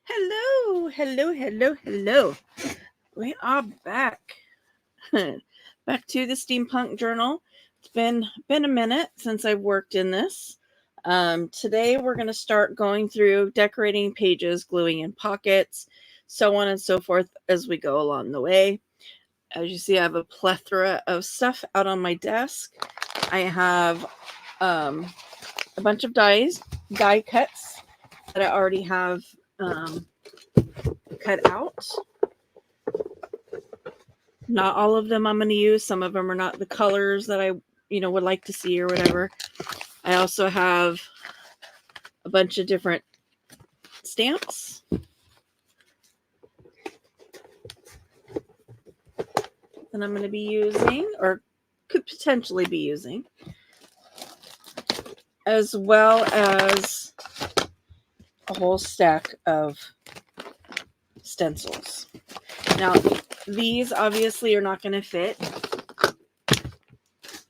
Hello, hello, hello, hello. We are back. Back to the Steampunk Journal. It's been a minute since I've worked in this. Today we're going to start going through decorating pages, gluing in pockets, so on and so forth as we go along the way. As you see, I have a plethora of stuff out on my desk. I have a bunch of die cuts that I already have cut out. Not all of them I'm going to use. Some of them are not the colors that I, would like to see or whatever. I also have a bunch of different stamps. That I'm going to be using or could potentially be using, as well as a whole stack of stencils. Now, these obviously are not going to fit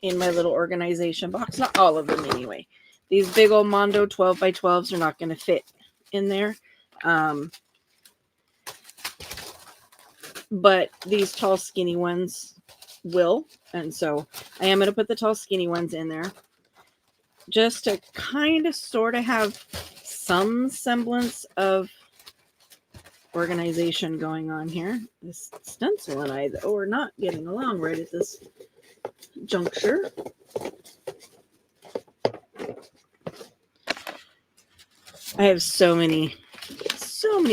in my little organization box. Not all of them anyway. These big old Mondo 12 by 12s are not going to fit in there. But these tall skinny ones will. And so I am going to put the tall skinny ones in there. Just to kind of sort of have some semblance of organization going on here. This stencil and I, though, are not getting along right at this juncture. I have so many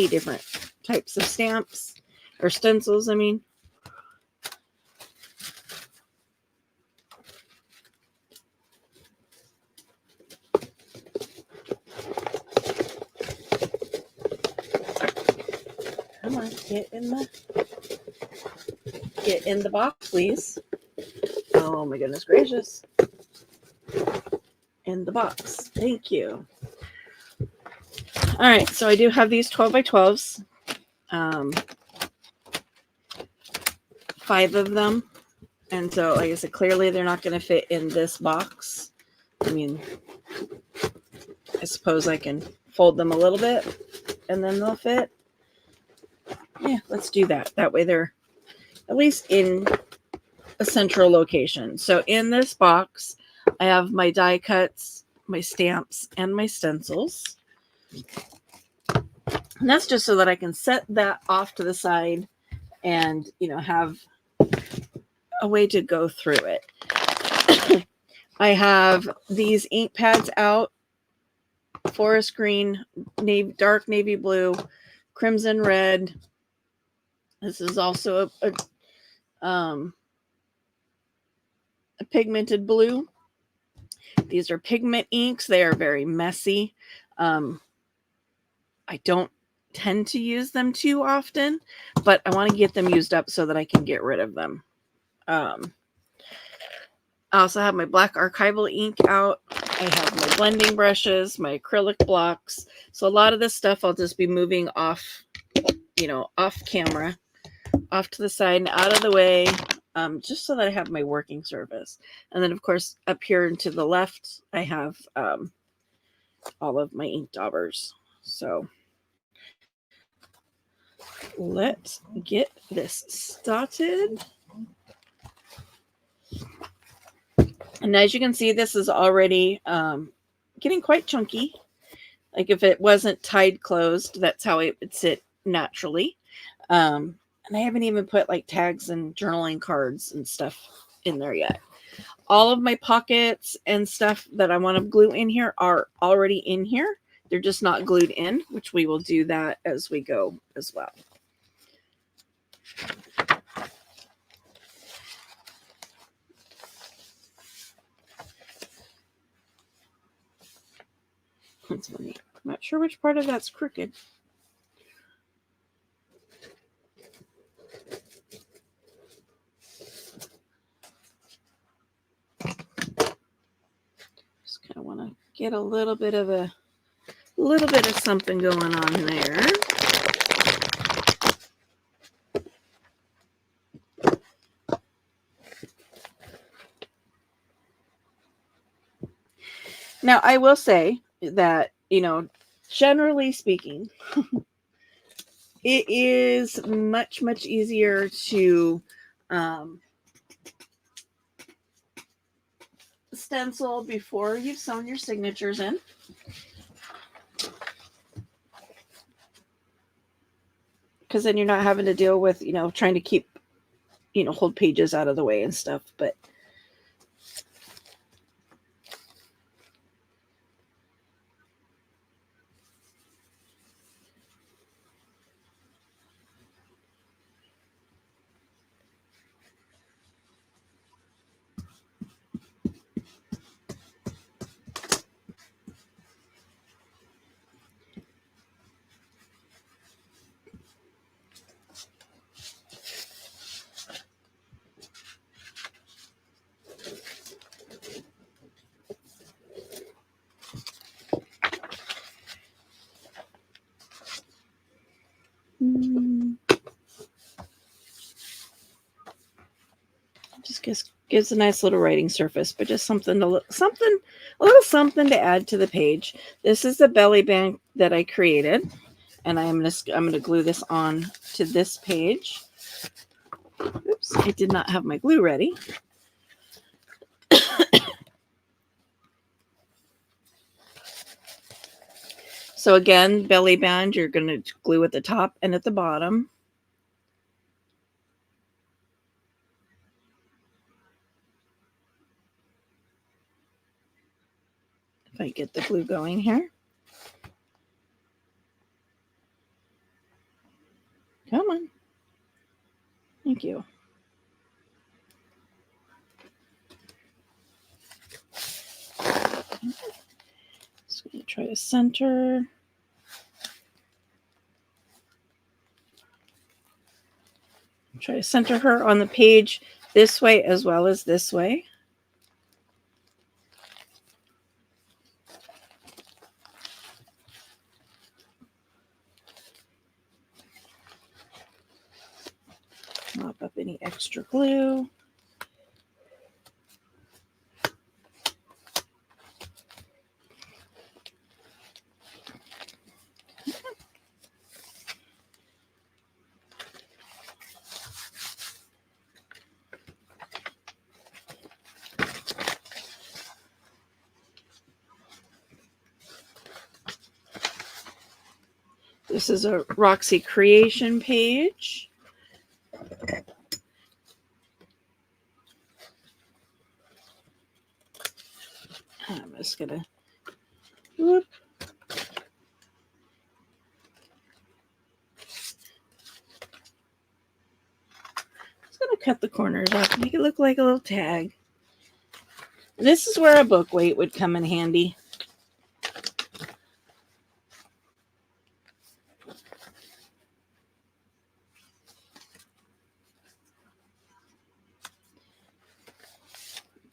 different types of stamps or stencils. I mean, come on, get in the box, please. Oh my goodness gracious. In the box. Thank you. All right, so I do have these 12 by 12s. 5 of them. And so, like I said, clearly they're not going to fit in this box. I mean, I suppose I can fold them a little bit and then they'll fit. Yeah, let's do that. That way they're at least in a central location. So in this box, I have my die cuts, my stamps, and my stencils. And that's just so that I can set that off to the side and, have a way to go through it. I have these ink pads out, forest green, dark navy blue, crimson red. This is also a pigmented blue. These are pigment inks. They are very messy. I don't tend to use them too often, but I want to get them used up so that I can get rid of them. I also have my black archival ink out. I have my blending brushes, my acrylic blocks. So a lot of this stuff I'll just be moving off, off camera, off to the side and out of the way, just so that I have my working surface. And then, of course, up here and to the left, I have all of my ink daubers. So let's get this started. And as you can see, this is already getting quite chunky. Like if it wasn't tied closed, that's how it would sit naturally. And I haven't even put like tags and journaling cards and stuff in there yet. All of my pockets and stuff that I want to glue in here are already in here. They're just not glued in, which we will do that as we go as well. That's funny. I'm not sure which part of that's crooked. Just kind of want to get a little bit of something going on there. Now, I will say that, generally speaking, it is much, much easier to stencil before you've sewn your signatures in. Because then you're not having to deal with, trying to keep, hold pages out of the way and stuff. But just gives a nice little writing surface, but just a little something to add to the page. This is the belly band that I created, and I'm gonna glue this on to this page. Oops, I did not have my glue ready. So again, belly band, you're going to glue at the top and at the bottom. If I get the glue going here. Come on. Thank you. Just going to try to center. Try to center her on the page this way as well as this way. Mop up any extra glue. This is a Roxy Creation page. I'm just going to whoop. Just going to cut the corners off, make it look like a little tag. And this is where a book weight would come in handy.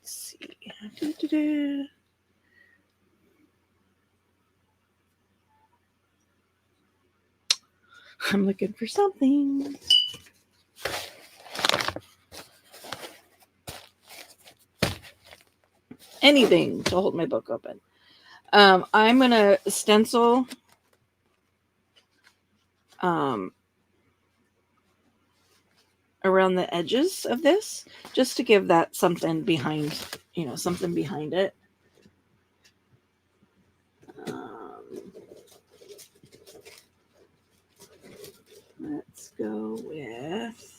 Let's see. I'm looking for something. Anything to hold my book open. I'm going to stencil around the edges of this just to give that something behind, something behind it. Let's go with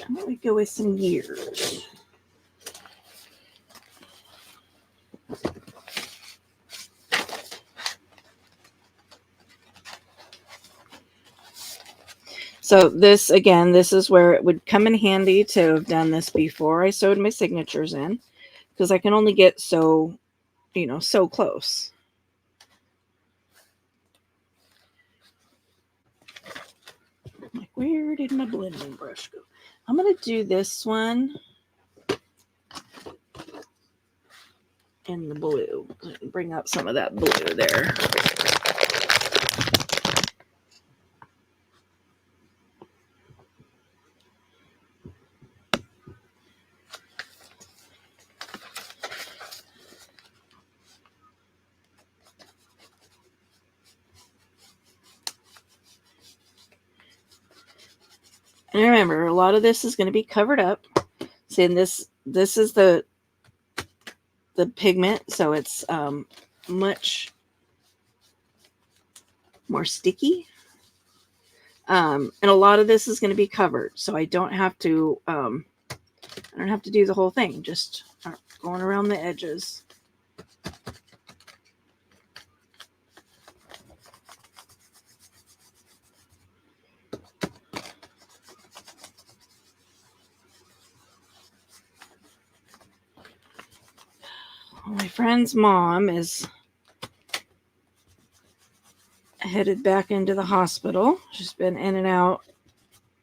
I'm going to go with some years. So this, again, this is where it would come in handy to have done this before I sewed my signatures in, because I can only get so close. Like, where did my blending brush go? I'm going to do this one in the blue. Bring out some of that blue there. And remember, a lot of this is going to be covered up. See, and this is the pigment, so it's much more sticky. And a lot of this is going to be covered, so I don't have to do the whole thing, just going around the edges. My friend's mom is headed back into the hospital. She's been in and out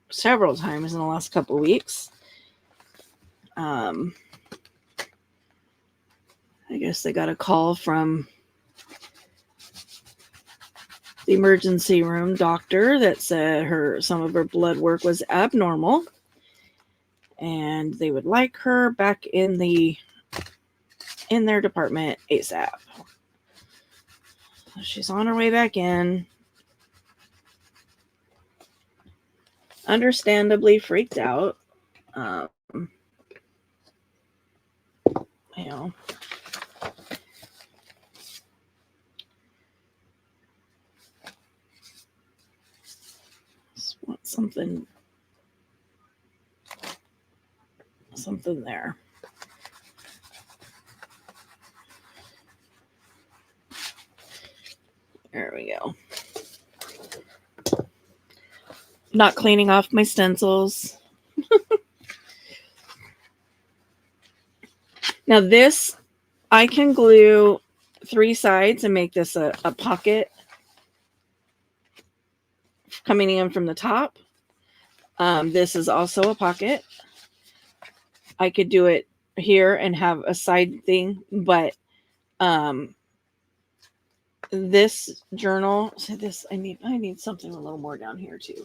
several times in the last couple of weeks. I guess they got a call from the emergency room doctor that said some of her blood work was abnormal, and they would like her back in their department ASAP. She's on her way back in. Understandably freaked out. You know. Just want something there. There we go. Not cleaning off my stencils. Now this, I can glue 3 sides and make this a pocket coming in from the top. This is also a pocket. I could do it here and have a side thing, but this journal, so this I need something a little more down here too.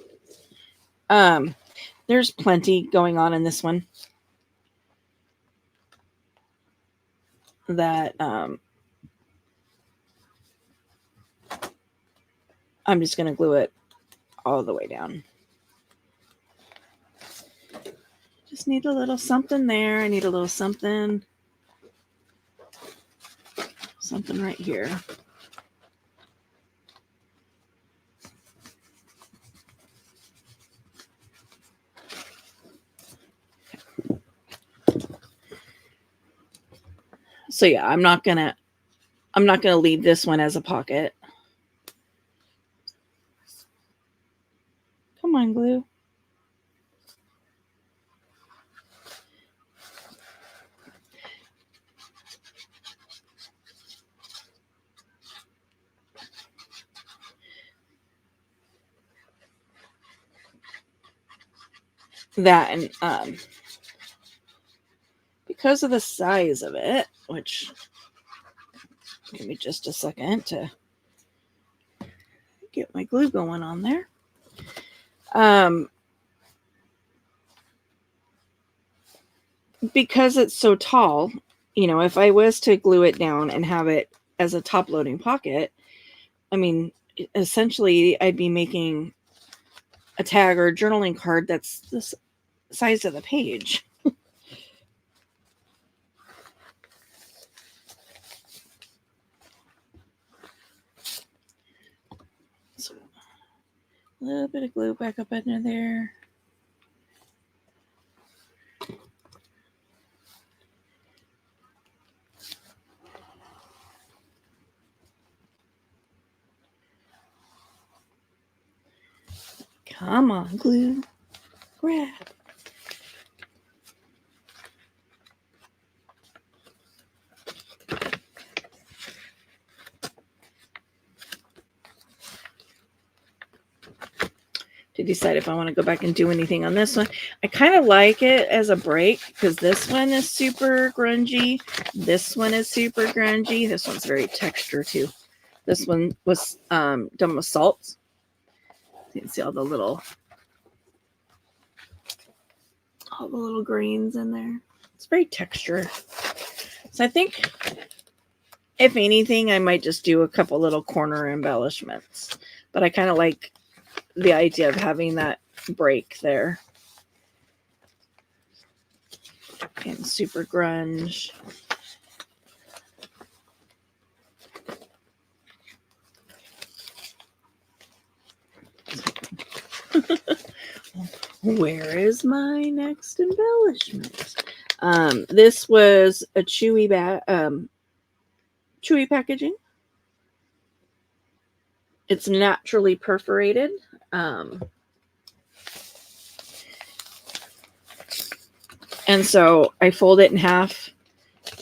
There's plenty going on in this one that I'm just going to glue it all the way down. Just need a little something there. I need a little something right here. So yeah, I'm not gonna leave this one as a pocket. Come on, glue. That and because of the size of it, which give me just a second to get my glue going on there. Because it's so tall, you know, if I was to glue it down and have it as a top loading pocket, I mean, essentially I'd be making a tag or a journaling card that's the size of the page. So a little bit of glue back up under there. Come on, glue. Grab. To decide if I want to go back and do anything on this one. I kind of like it as a break because this one is super grungy. This one is super grungy. This one's very texture too. This one was done with salt. You can see all the little greens in there. It's very texture. So I think if anything, I might just do a couple little corner embellishments. But I kind of like the idea of having that break there. and super grunge. Where is my next embellishment? This was a chewy packaging. It's naturally perforated. And so I fold it in half,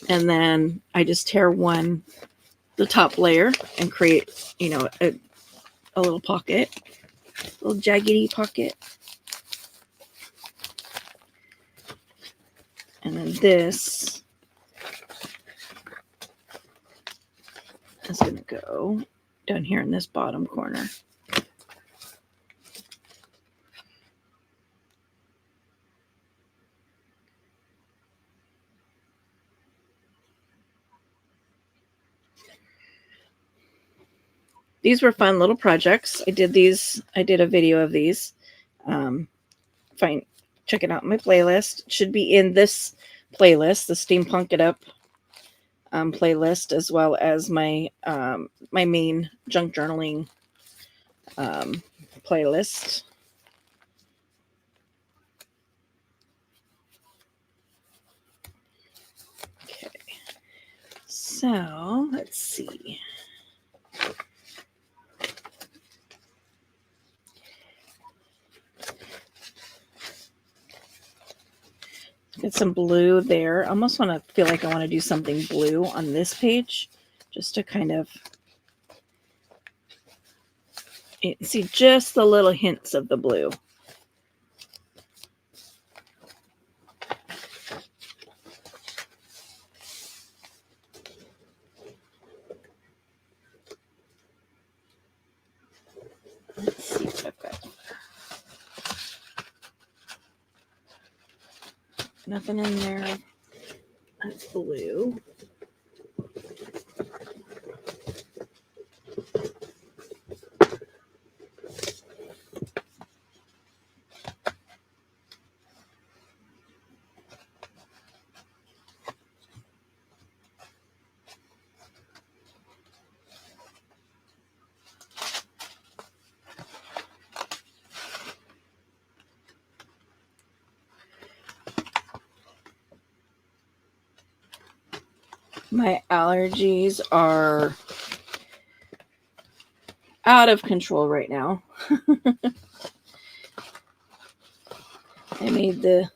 and then I just tear the top layer, and create, a little pocket, a little jaggedy pocket. And then this is going to go down here in this bottom corner. These were fun little projects. I did a video of these. Check it out in my playlist. It should be in this playlist, the Steampunk It Up playlist, as well as my my main junk journaling playlist. Okay, so let's see. Get some blue there. I almost feel like I want to do something blue on this page, just to kind of see just the little hints of the blue. Let's see what I've got. Nothing in there. That's blue. My allergies are out of control right now. I made the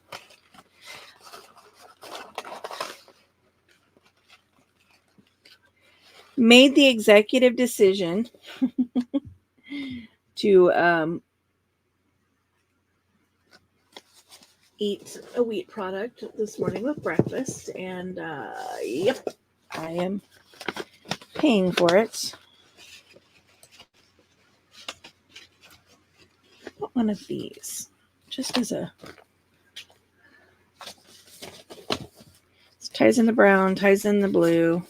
executive decision to eat a wheat product this morning with breakfast, and yep, I am paying for it. What one of these? Just as a... This ties in the brown, ties in the blue.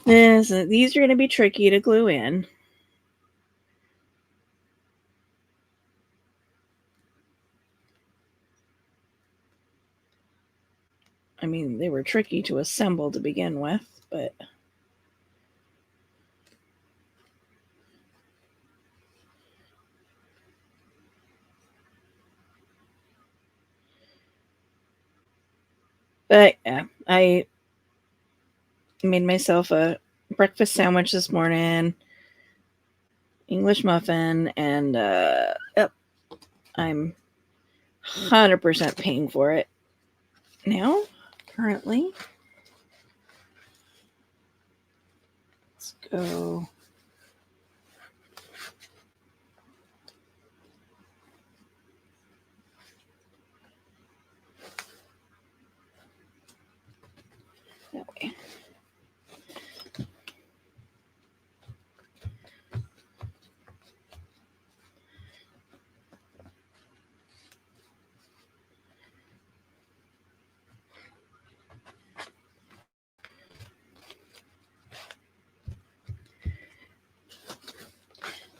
These are going to be tricky to glue in. I mean, they were tricky to assemble to begin with, but... But yeah, I made myself a breakfast sandwich this morning, English muffin, and yep, I'm 100% paying for it now, currently. Let's go.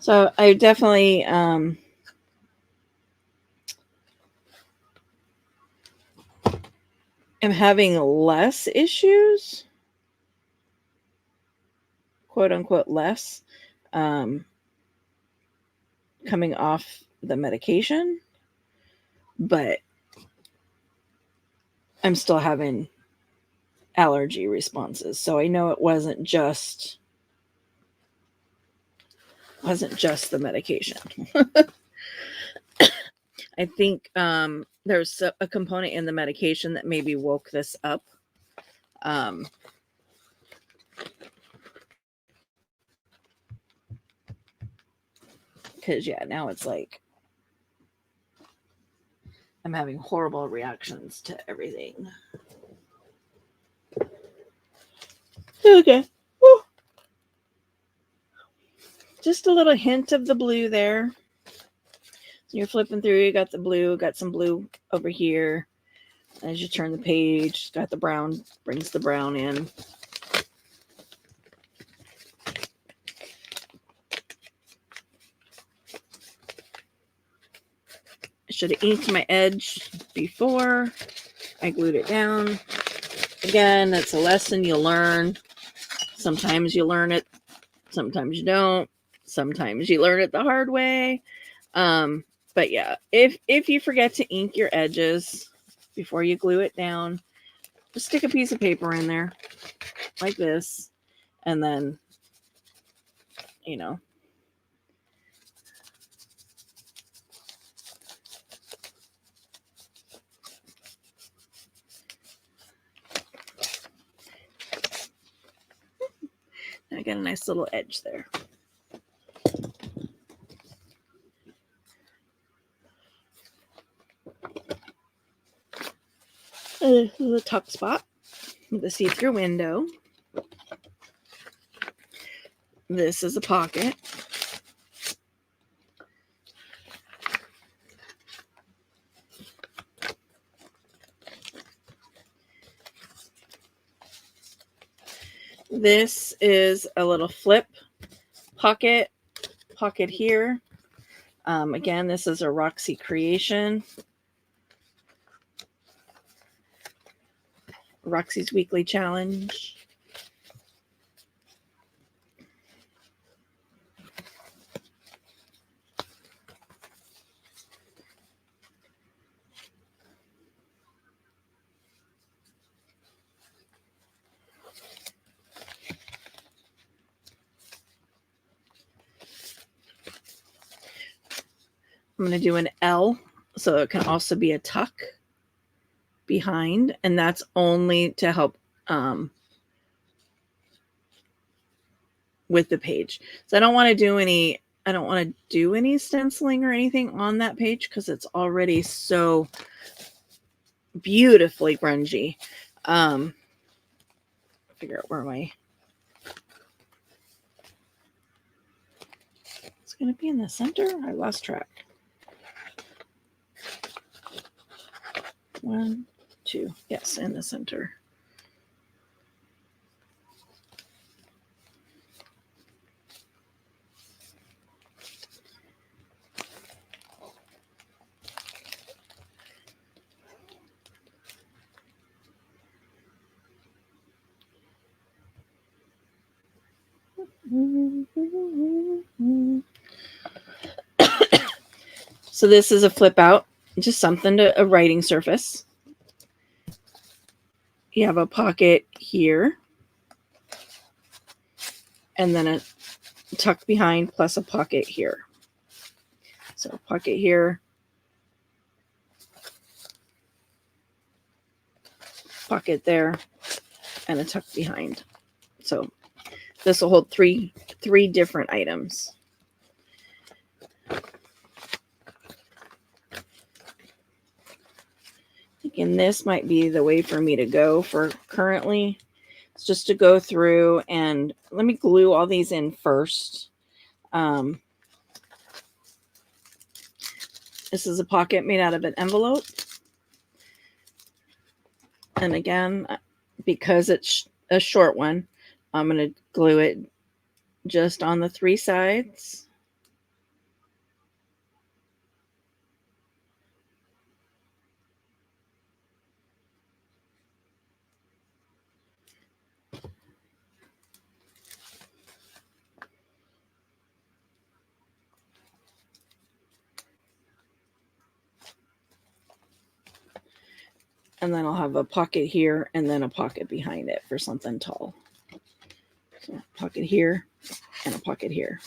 So I definitely am having less issues, quote unquote less, coming off the medication, but I'm still having allergy responses. So I know it wasn't just the medication. I think there's a component in the medication that maybe woke this up. Because yeah, now it's like I'm having horrible reactions to everything. Okay. Woo. Just a little hint of the blue there. So you're flipping through, you got the blue, got some blue over here. As you turn the page, got the brown, brings the brown in. I should have inked my edge before I glued it down. Again, that's a lesson you learn. Sometimes you learn it, sometimes you don't. Sometimes you learn it the hard way. But yeah, if you forget to ink your edges before you glue it down, just stick a piece of paper in there like this, and then, you know, I got a nice little edge there. This is a tuck spot with a see-through window. This is a pocket. This is a little flip pocket here. Again, this is a Roxy creation. Roxy's weekly challenge. I'm going to do an L, so it can also be a tuck behind, and that's only to help with the page. So I don't want to do any stenciling or anything on that page because it's already so beautifully grungy. Figure out where it's going to be in the center. I lost track. 1, 2, yes, in the center. So this is a flip out, just something to a writing surface. You have a pocket here, and then a tuck behind plus a pocket here. So pocket here, pocket there, and a tuck behind. So this will hold three different items. Thinking this might be the way for me to go for currently. It's just to go through and let me glue all these in first. This is a pocket made out of an envelope. And again, because it's a short one, I'm going to glue it just on the 3 sides. And then I'll have a pocket here and then a pocket behind it for something tall. So pocket here and a pocket here.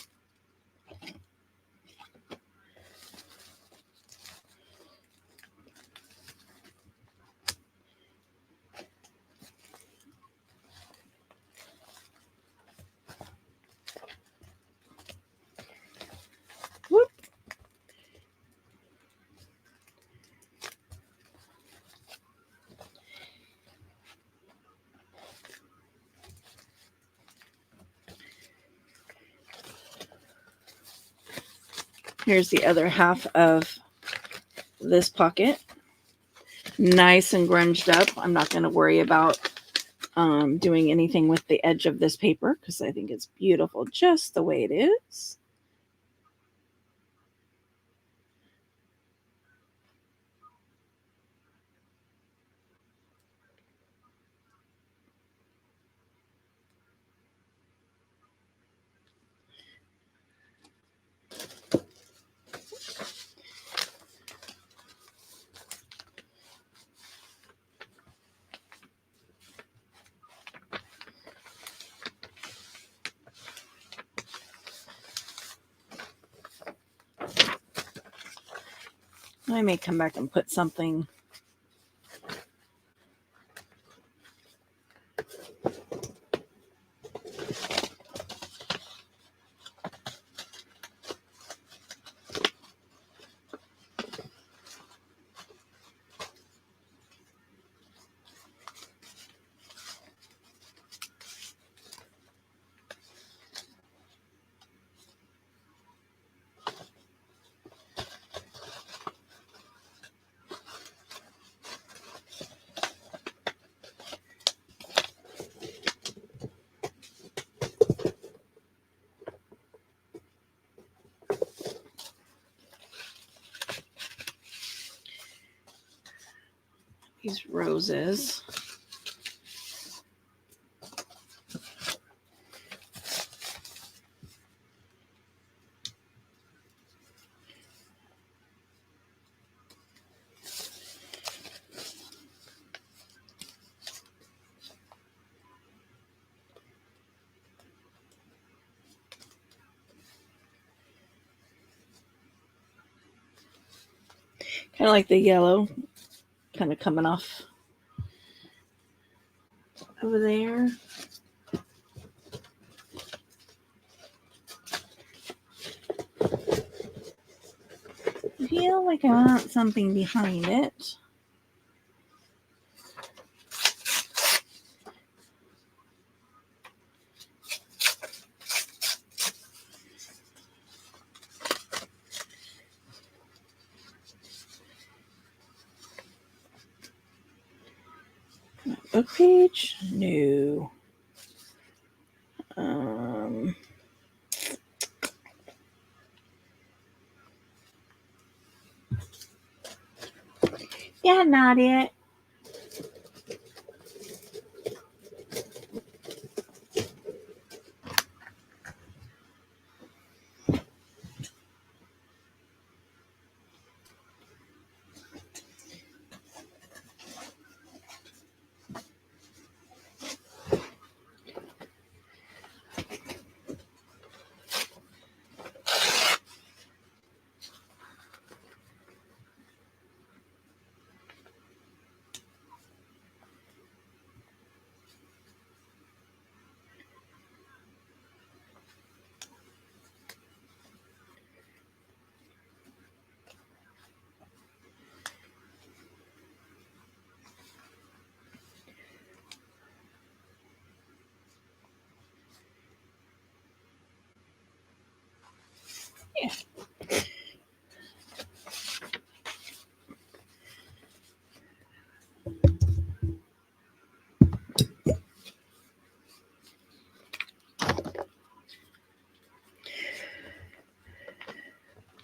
Whoop. Here's the other half of this pocket. Nice and grunged up. I'm not going to worry about doing anything with the edge of this paper because I think it's beautiful just the way it is. I may come back and put something. These roses. Kind of like the yellow kind of coming off over there. I feel like I want something behind it. Book page? No. Yeah, not it. Yeah.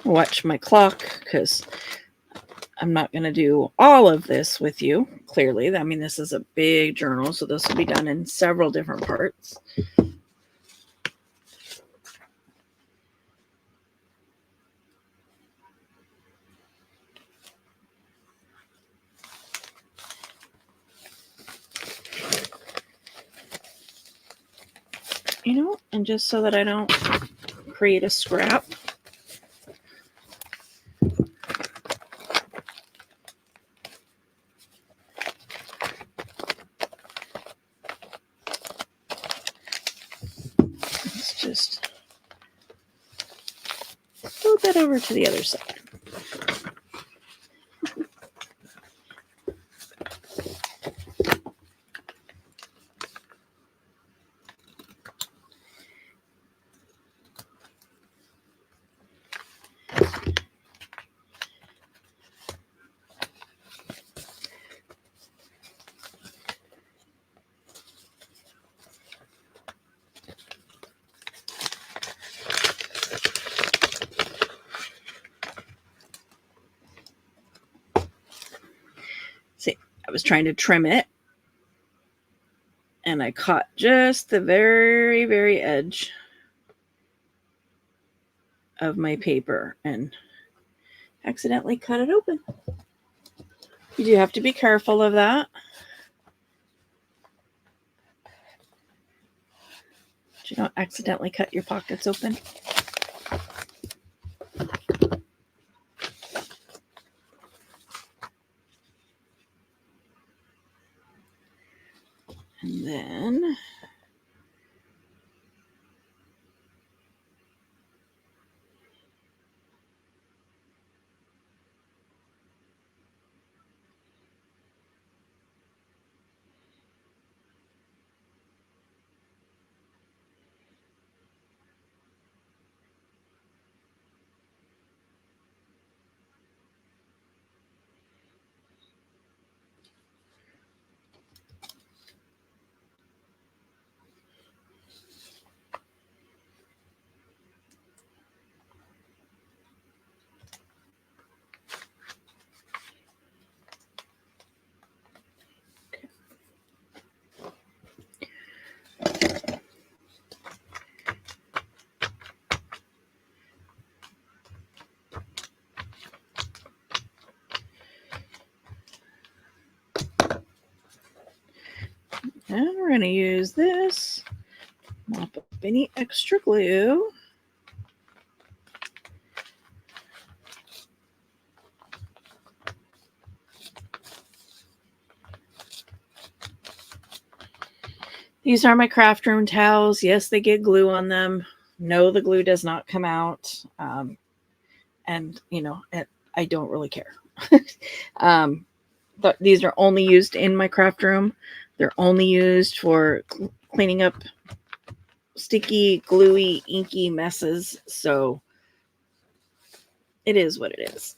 Watch my clock because I'm not going to do all of this with you. Clearly, I mean, this is a big journal, so this will be done in several different parts. You know, and just so that I don't create a scrap. Let's just move that over to the other side. See, I was trying to trim it, and I caught just the very, very edge of my paper and accidentally cut it open. You do have to be careful of that. You don't accidentally cut your pockets open. And then we're going to use this, mop up any extra glue. These are my craft room towels. Yes, they get glue on them. No, the glue does not come out. And, you know, I don't really care. But these are only used in my craft room. They're only used for cleaning up sticky, gluey, inky messes. So it is what it is.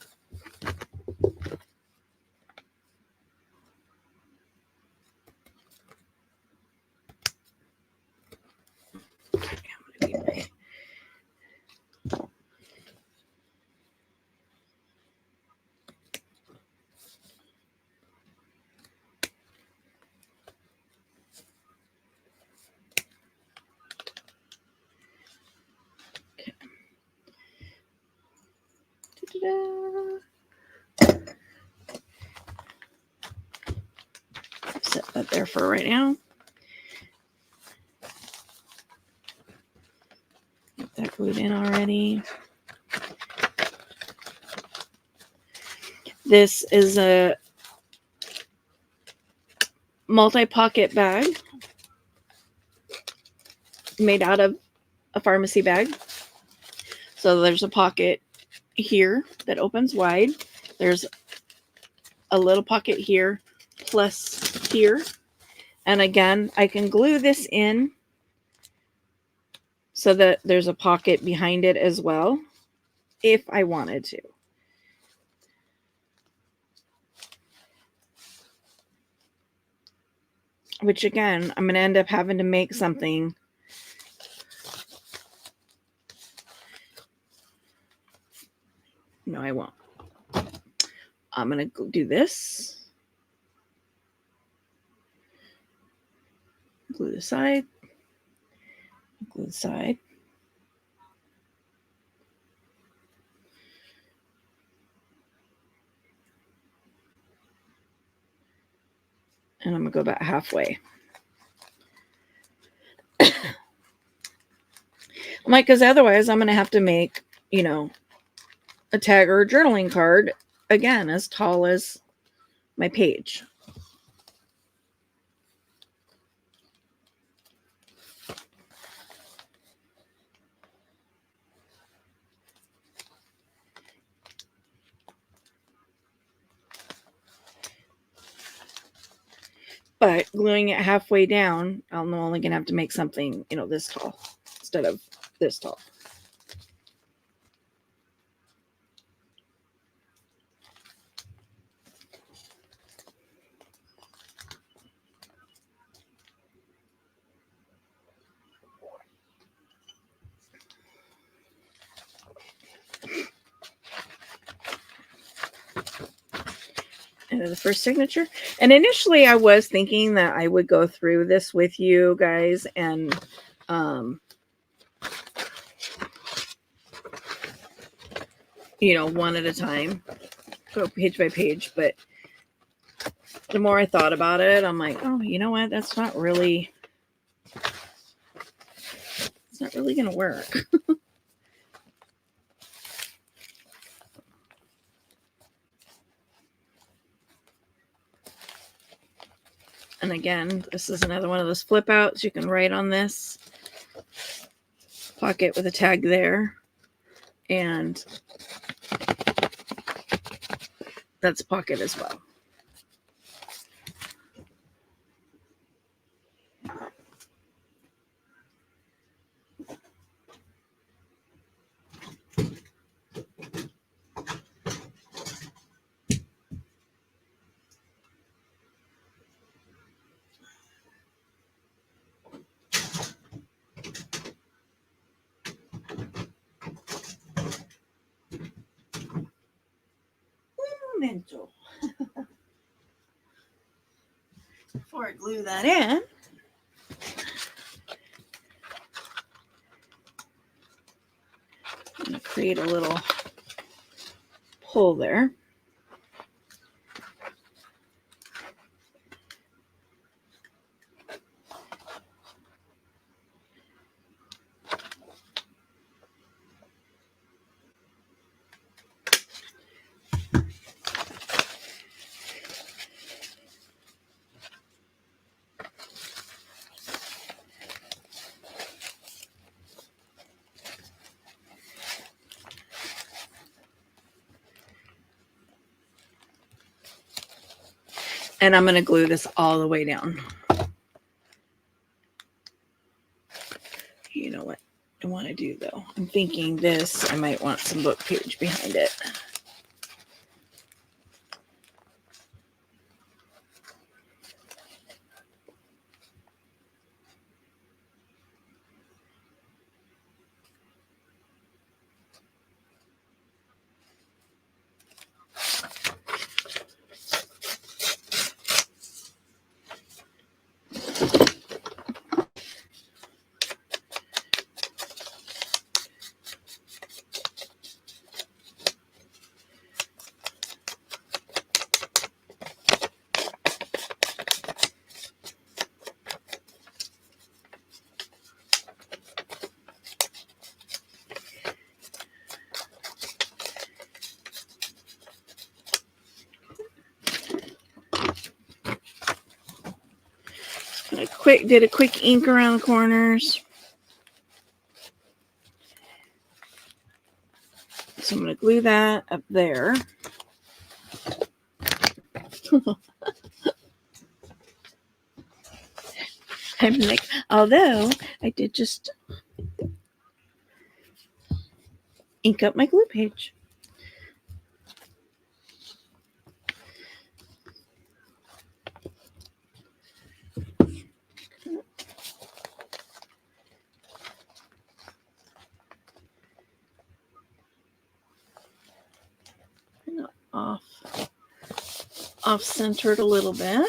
Set that there for right now. Get that glued in already. This is a multi-pocket bag made out of a pharmacy bag. So there's a pocket here that opens wide. There's a little pocket here plus here. And again, I can glue this in so that there's a pocket behind it as well, if I wanted to. Which again, I'm going to end up having to make something. No, I won't. I'm going to do this. Glue the side. Glue the side. And I'm going to go about halfway. I'm like, because otherwise I'm going to have to make, you know, a tag or a journaling card again as tall as my page. But gluing it halfway down, I'm only going to have to make something, you know, this tall instead of this tall. And the first signature. And initially I was thinking that I would go through this with you guys and you know, one at a time, go page by page, but the more I thought about it, I'm like, oh, you know what, that's not really, it's not really gonna work. And again, this is another one of those flip outs. You can write on this pocket with a tag there, and that's a pocket as well. Mental. Before I glue that in, I'm going to create a little pull there. And I'm going to glue this all the way down. You know what I want to do though? I'm thinking this, I might want some book page behind it. Did a quick ink around the corners. So I'm going to glue that up there. I'm like, although I did just ink up my glue page. Off centered a little bit.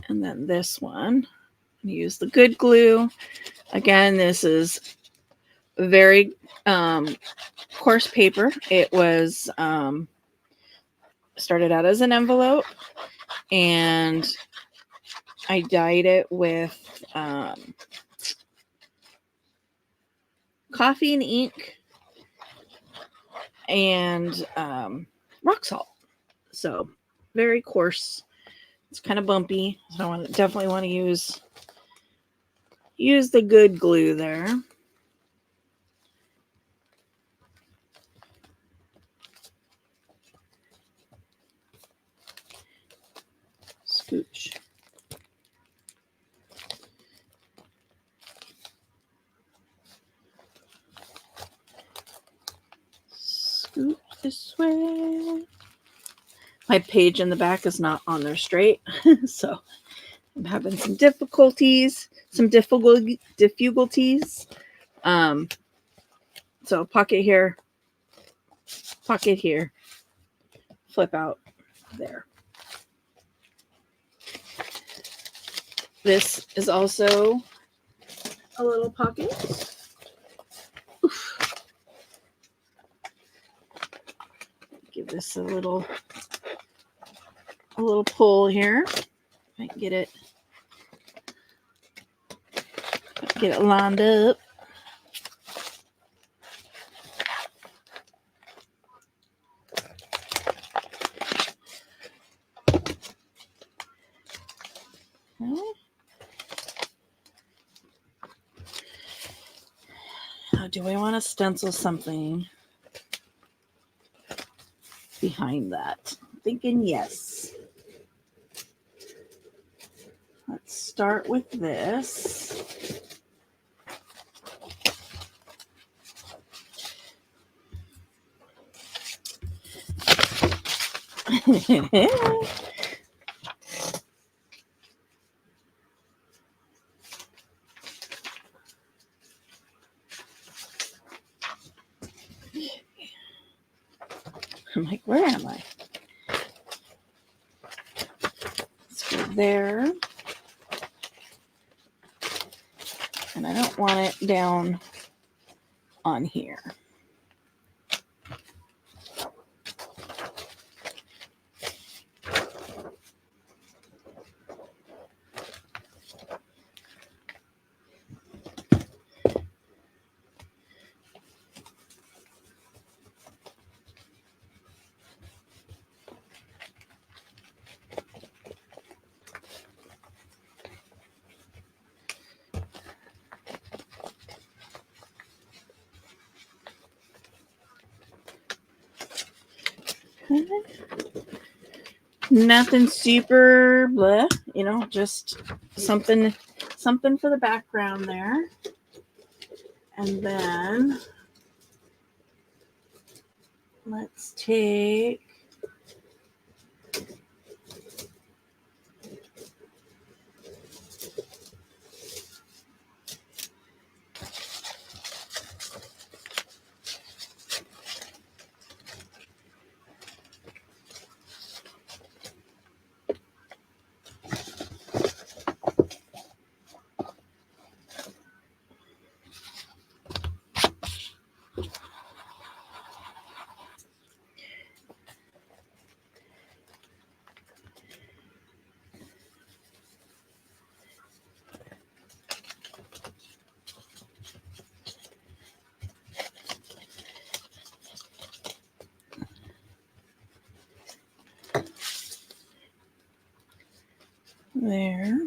And then this one, use the good glue. Again, this is very coarse paper. It was started out as an envelope, and I dyed it with coffee and ink and rock salt. So very coarse. It's kind of bumpy. So I definitely want to use the good glue there. Scooch. Scoot this way. My page in the back is not on there straight, so I'm having some difficulties. So pocket here, flip out there. This is also a little pocket. Oof. Give this a little pull here. I can get it lined up. Now, do I want to stencil something behind that? I'm thinking yes. Let's start with this. I'm like, where am I? Let's go there. And I don't want it down on here. Nothing super blah, just something for the background there. And then let's take there.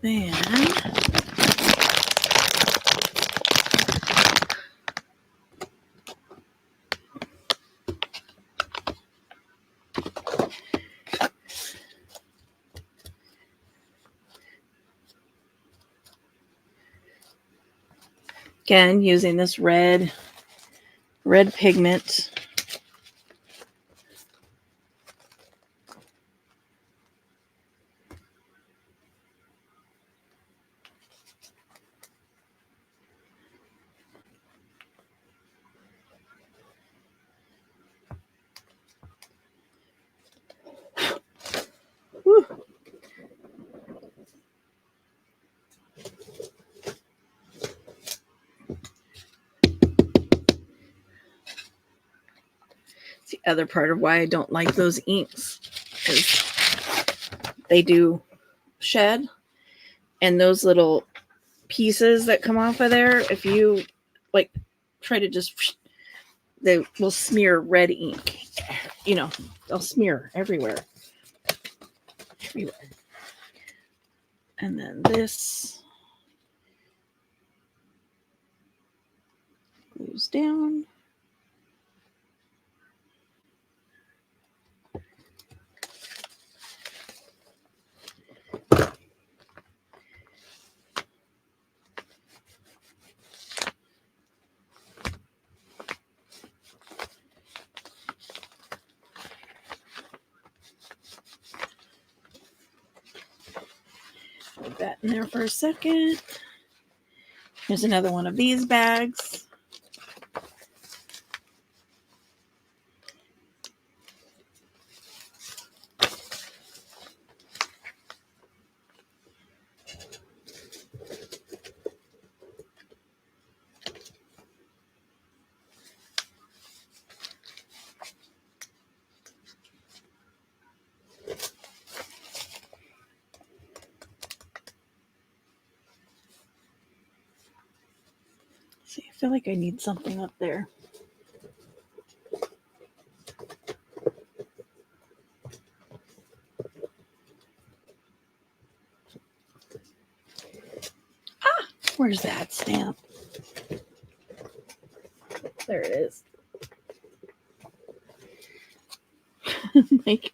Then again, using this red pigment. Whew. other part of why I don't like those inks is they do shed, and those little pieces that come off of there, if you like try to just, they will smear red ink. You know, they'll smear everywhere. And then this glues down. Put that in there for a second. Here's another one of these bags. See, I feel like I need something up there. Ah, where's that stamp? There it is. Like,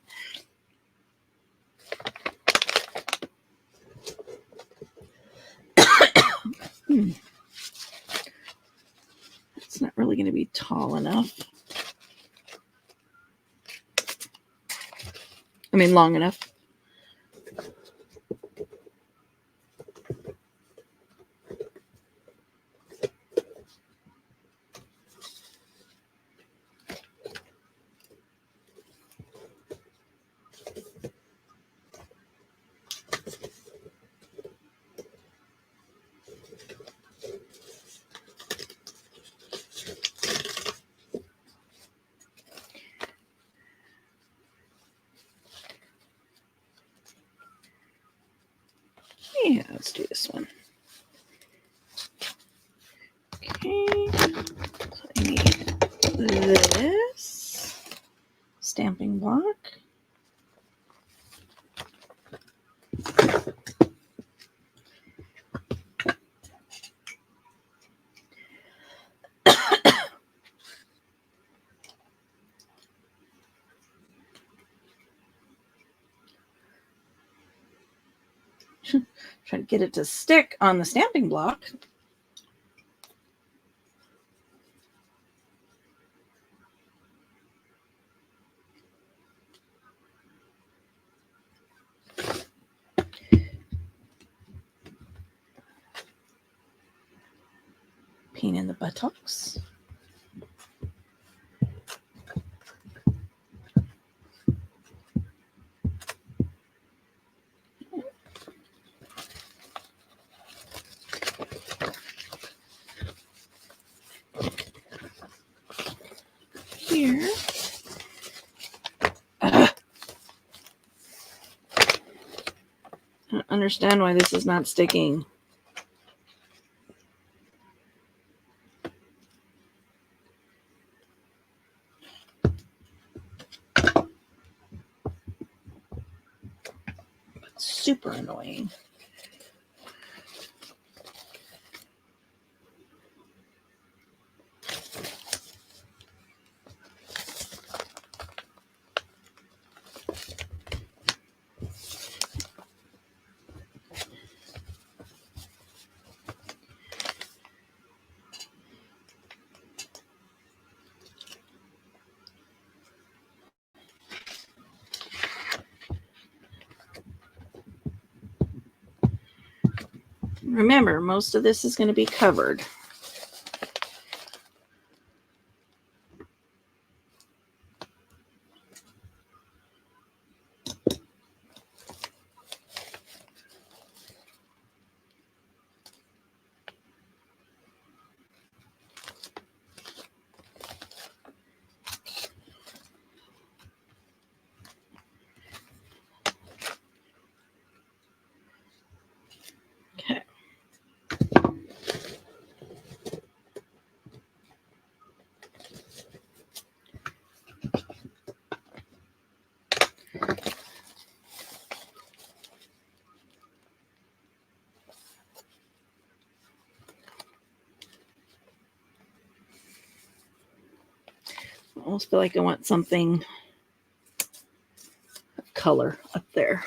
it's not really going to be tall enough. I mean, long enough. Yeah, let's do this one. Okay, so I need this stamping block. Try to get it to stick on the stamping block. Paint in the buttocks. Here. I don't understand why this is not sticking. It's super annoying. Remember, most of this is going to be covered. almost feel like I want something of color up there.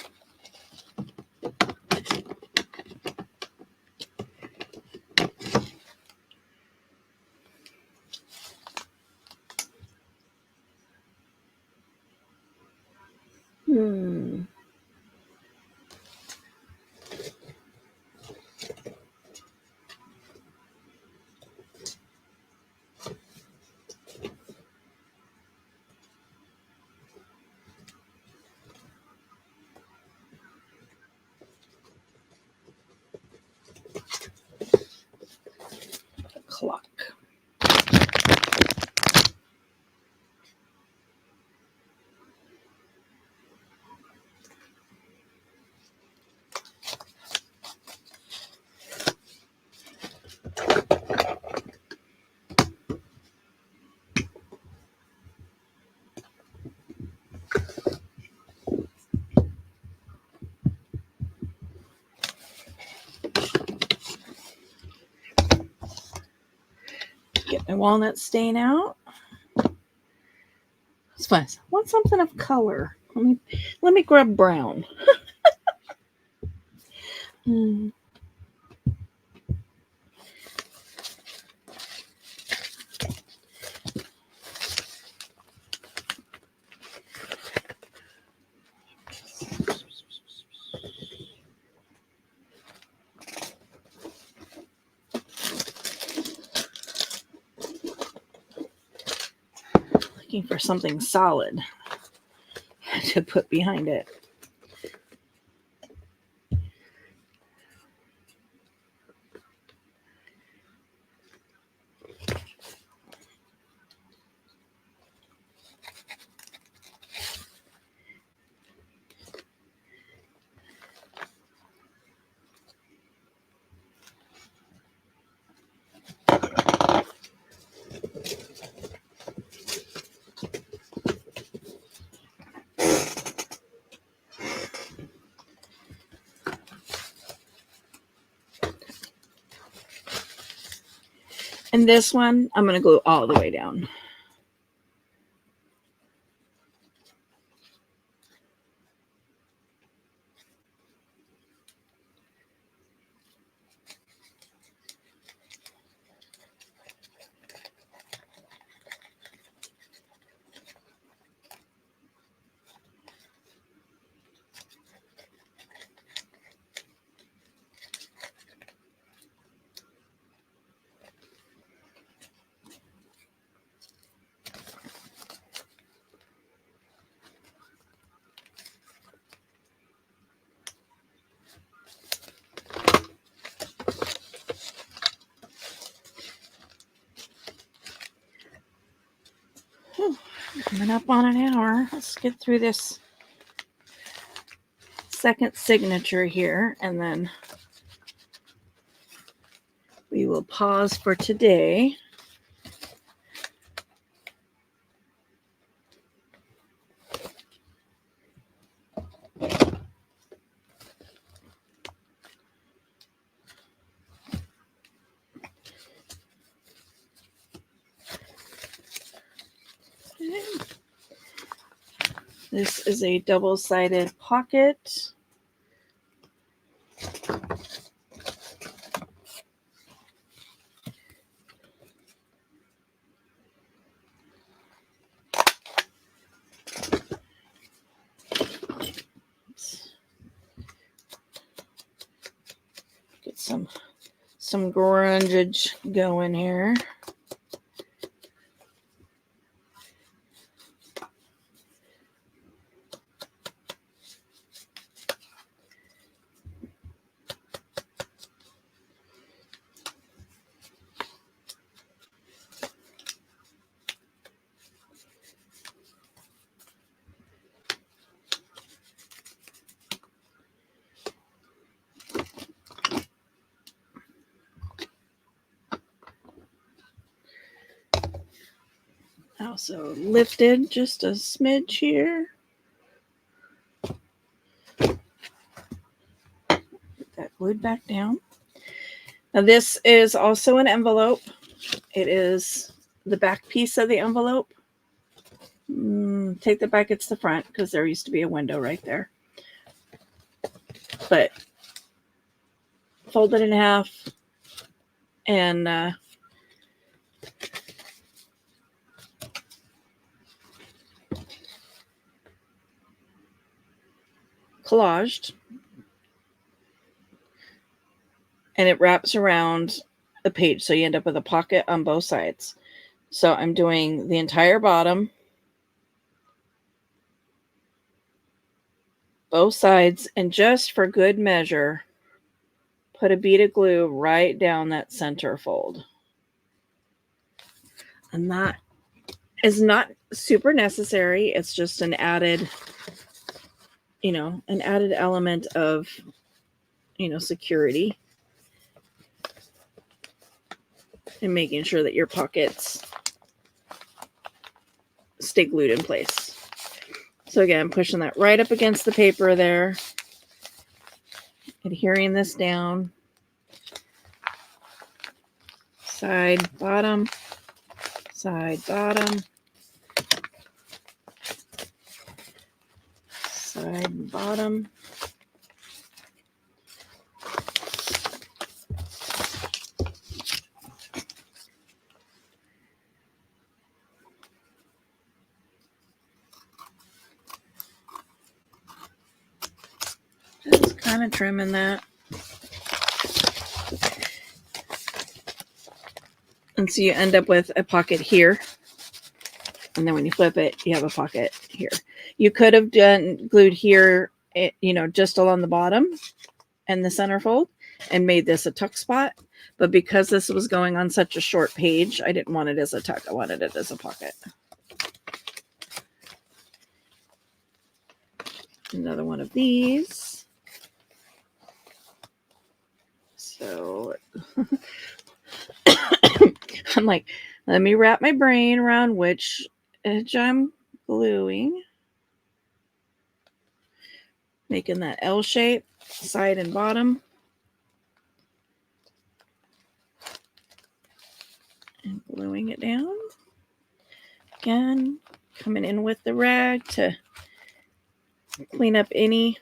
Clock. Get my walnut stain out. It's fun. I want something of color. Let me grab brown. Looking for something solid to put behind it. And this one, I'm going to glue all the way down. Coming up on an hour. Let's get through this second signature here, and then we will pause for today. This is a double-sided pocket. Get some grungage going here. Also lifted just a smidge here. Put that glued back down. Now this is also an envelope. It is the back piece of the envelope. take the back, it's the front, because there used to be a window right there. But fold it in half and collaged, and it wraps around the page, so you end up with a pocket on both sides. So I'm doing the entire bottom, both sides, and just for good measure, put a bead of glue right down that center fold. And that is not super necessary. It's just an added, an added element of, security and making sure that your pockets stay glued in place. So again, I'm pushing that right up against the paper there, adhering this down, side, bottom, side, bottom, side, bottom. Just kind of trimming that. And so you end up with a pocket here. And then when you flip it, you have a pocket here. You could have glued here, just along the bottom and the center fold and made this a tuck spot. But because this was going on such a short page, I didn't want it as a tuck. I wanted it as a pocket. Another one of these. So I'm like, let me wrap my brain around which edge I'm gluing. Making that L shape, side and bottom. And gluing it down. Again, coming in with the rag to clean up any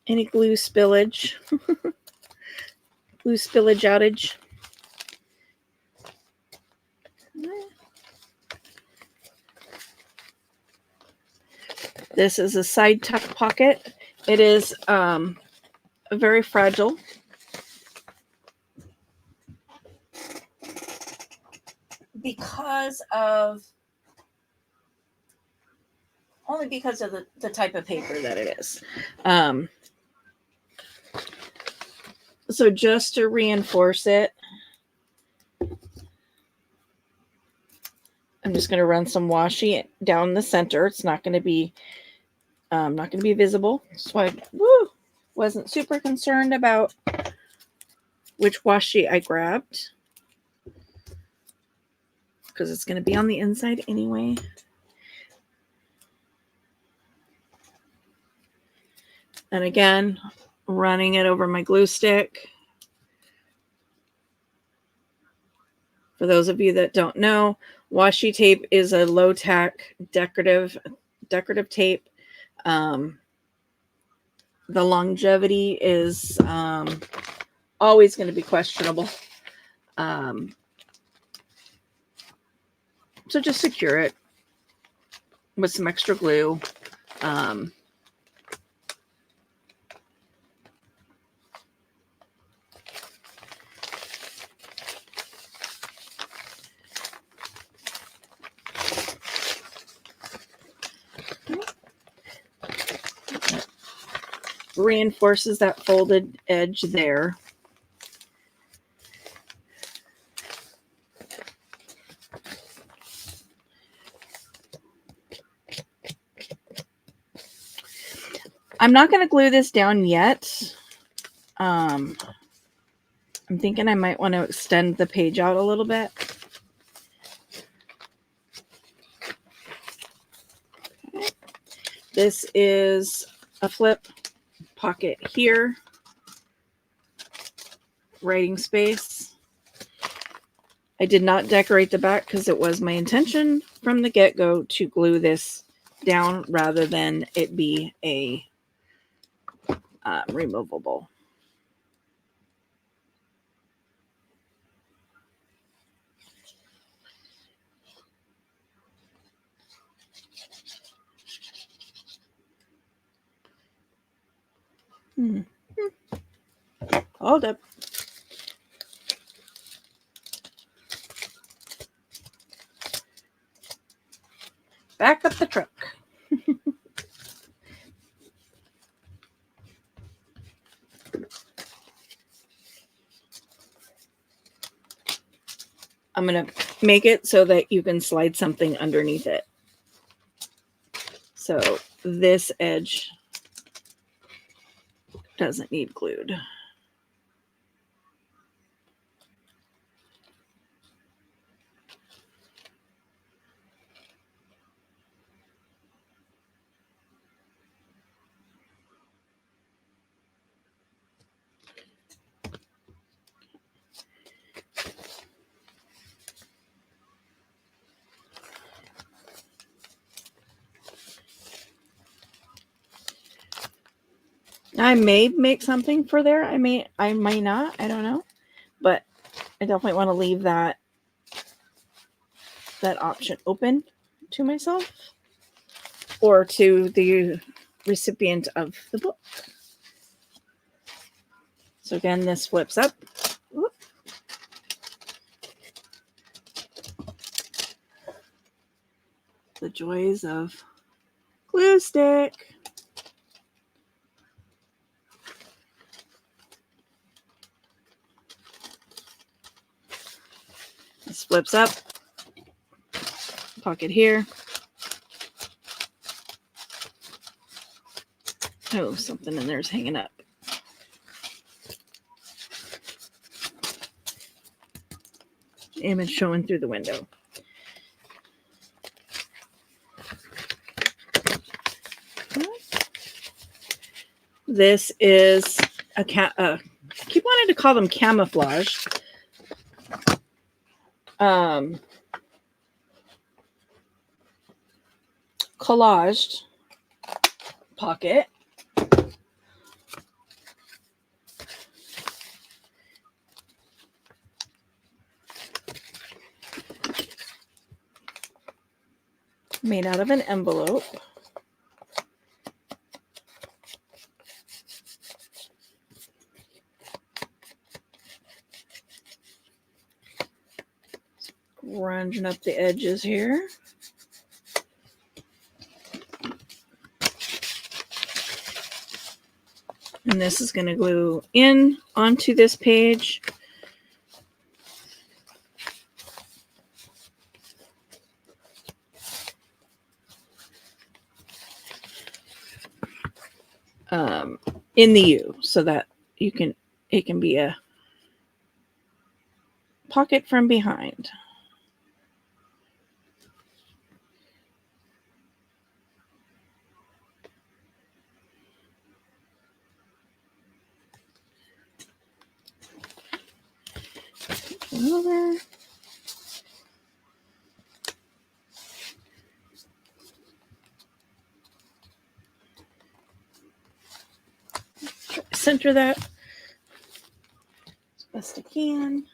glue spillage. Glue spillage outage. This is a side tuck pocket. It is very fragile. Only because of the type of paper that it is. So just to reinforce it, I'm just going to run some washi down the center. It's not going to be visible. So I wasn't super concerned about which washi I grabbed, because it's going to be on the inside anyway. And again, running it over my glue stick. For those of you that don't know, washi tape is a low tack decorative tape. The longevity is always going to be questionable. So just secure it with some extra glue. Reinforces that folded edge there. I'm not going to glue this down yet. I'm thinking I might want to extend the page out a little bit. Okay. This is a flip pocket here, writing space. I did not decorate the back because it was my intention from the get-go to glue this down rather than it be a removable. Hold up. Back up the truck. I'm going to make it so that you can slide something underneath it. So this edge doesn't need glued. I may make something for there. I might not. I don't know. But I definitely want to leave that option open to myself or to the recipient of the book. So again, this flips up. Whoop. The joys of glue stick. This flips up. Pocket here. Oh, something in there is hanging up. Image showing through the window. This is a I keep wanting to call them camouflage. Collaged pocket. Made out of an envelope. Grunging up the edges here. And this is going to glue in onto this page. In the U, so that it can be a pocket from behind. Over. Center that as best I can.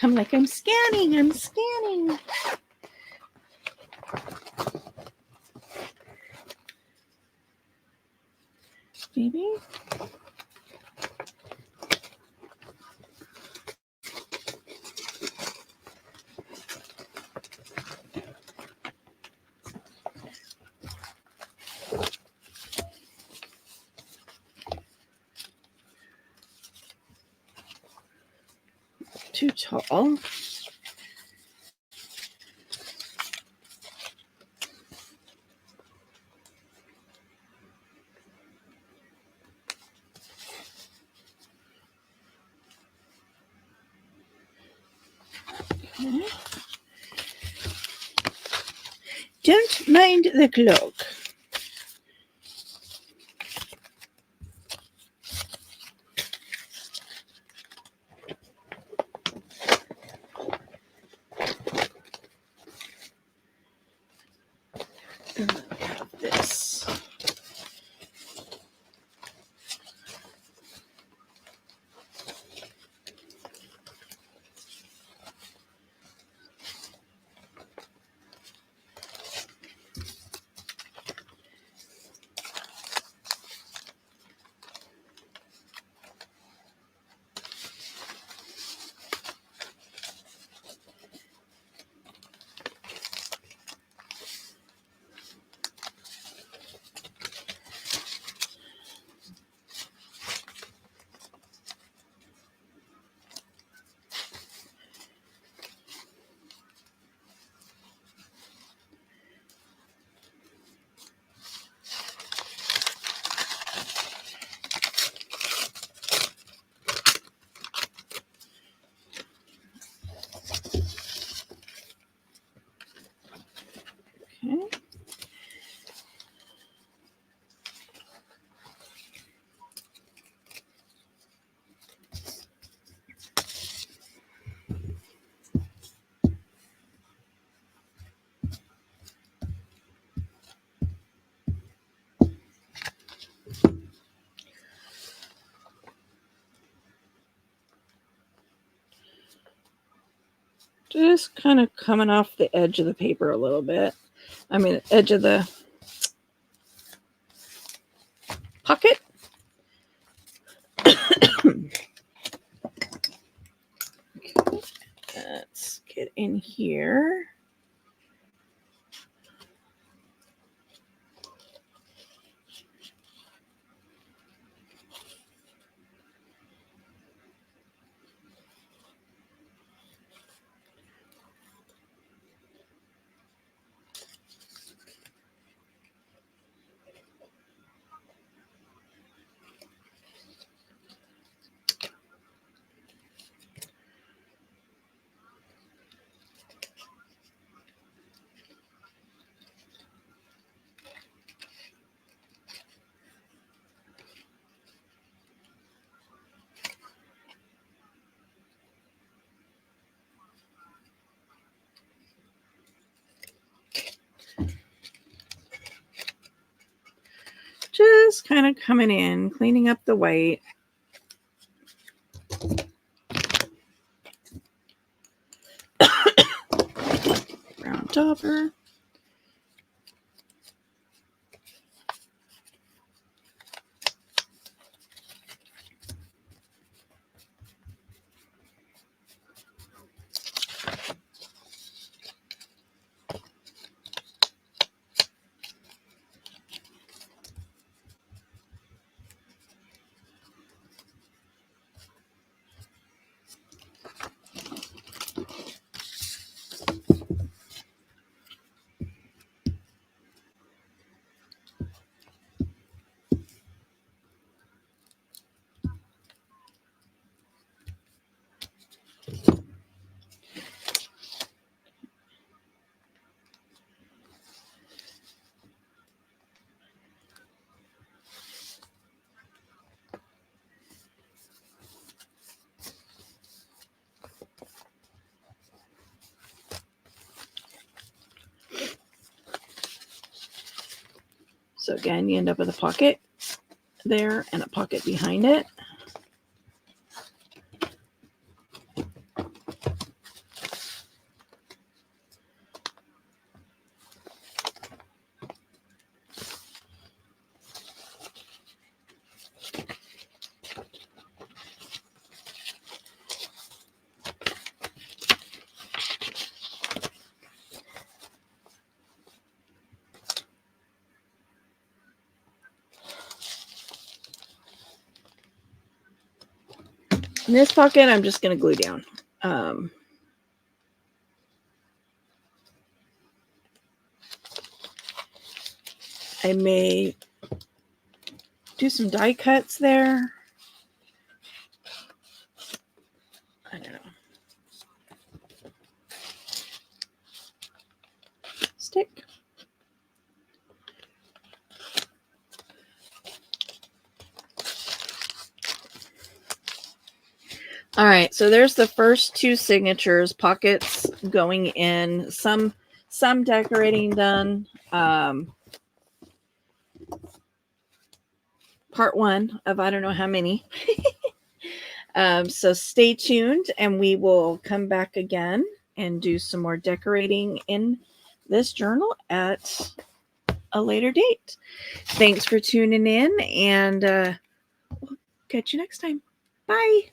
I'm like, I'm scanning. Maybe. Too tall. Okay. Don't mind the cloak. Just kind of coming off the edge of the paper a little bit. I mean, edge of the pocket. Let's get in here. Just kind of coming in, cleaning up the white. Brown topper. So again, you end up with a pocket there and a pocket behind it. In this pocket, I'm just going to glue down. I may do some die cuts there. I don't know. Stick. All right, so there's the first two signatures, pockets going in, some decorating done. Part one of I don't know how many. So stay tuned and we will come back again and do some more decorating in this journal at a later date. Thanks for tuning in and we'll catch you next time. Bye.